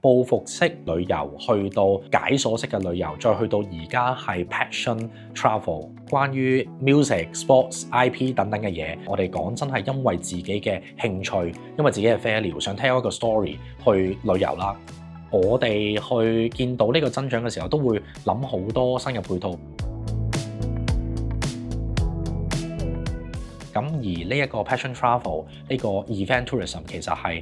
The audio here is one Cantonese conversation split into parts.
報復式旅遊去到解鎖式嘅旅遊，再去到而家係 passion travel， 關於 music、sports、IP 等等嘅嘢，我哋講真係因為自己嘅興趣，因為自己嘅 failure， 想聽一個 story 去旅遊啦。我哋去見到呢個增長嘅時候，都會諗好多新嘅配套。咁而呢一個 passion travel 呢個 event tourism 其實係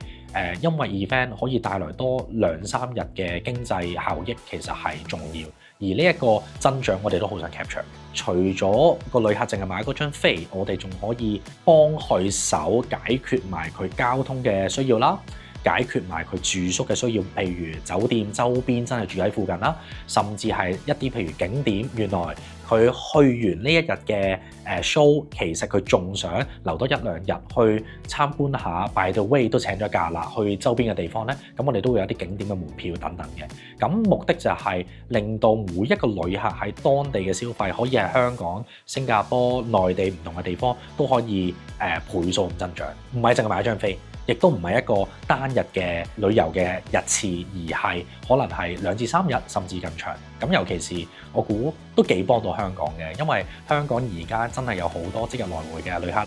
因為 event 可以帶來多2-3日嘅經濟效益，其實係重要。而呢一個增長我哋都好想 capture。除咗個旅客淨係買嗰張飛，我哋仲可以幫佢手解決埋佢交通嘅需要啦，解決埋佢住宿嘅需要，譬如酒店周邊真係住喺附近啦，甚至係一啲譬如景點，原來佢去完呢一日嘅show，其實佢仲想留多1-2日去參觀下 ，by the way 都請咗假啦，去周邊嘅地方咧，咁我哋都會有啲景點嘅門票等等嘅。咁目的就係令到每一個旅客喺當地嘅消費，可以係香港、新加坡、內地唔同嘅地方都可以倍數咁增長，唔係淨係買一張飛。亦都唔係一個單日嘅旅遊嘅日次，而係可能係2至3日，甚至更長。咁尤其是我估都幾幫到香港嘅，因為香港而家真係有好多即日來回嘅旅客。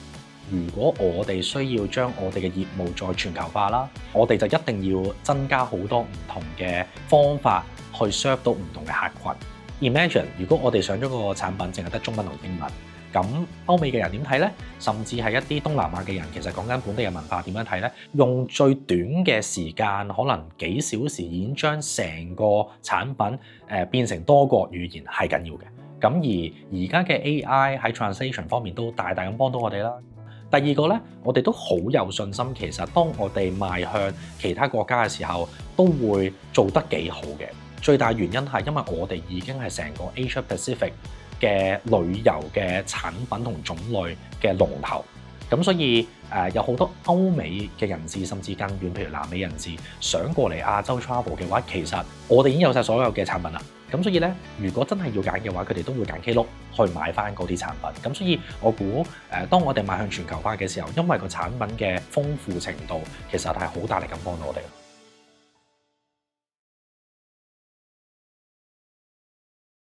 如果我哋需要將我哋嘅業務再全球化啦，我哋就一定要增加好多唔同嘅方法去 serve 到唔同嘅客群。Imagine 如果我哋上咗個產品淨係得中文同英文。咁歐美嘅人點睇呢？甚至係一啲東南亞嘅人，其實講緊本地嘅文化點樣睇呢？用最短嘅時間，可能幾小時已經將成個產品變成多國語言係緊要嘅。咁而家嘅 AI 喺 translation 方面都大大咁幫到我哋啦。第二個呢，我哋都好有信心，其實當我哋邁向其他國家嘅時候，都會做得幾好嘅。最大原因係因為我哋已經係成個 Asia Pacific嘅旅遊嘅產品同種類嘅龍頭，咁所以有好多歐美嘅人士，甚至更遠，譬如南美人士想過嚟亞洲 travel 嘅話，其實我哋已經有晒所有嘅產品啦。咁所以咧，如果真係要揀嘅話，佢哋都會揀 Klook 去買翻嗰啲產品。咁所以我估當我哋邁向全球化嘅時候，因為個產品嘅豐富程度，其實係好大力咁幫到我哋。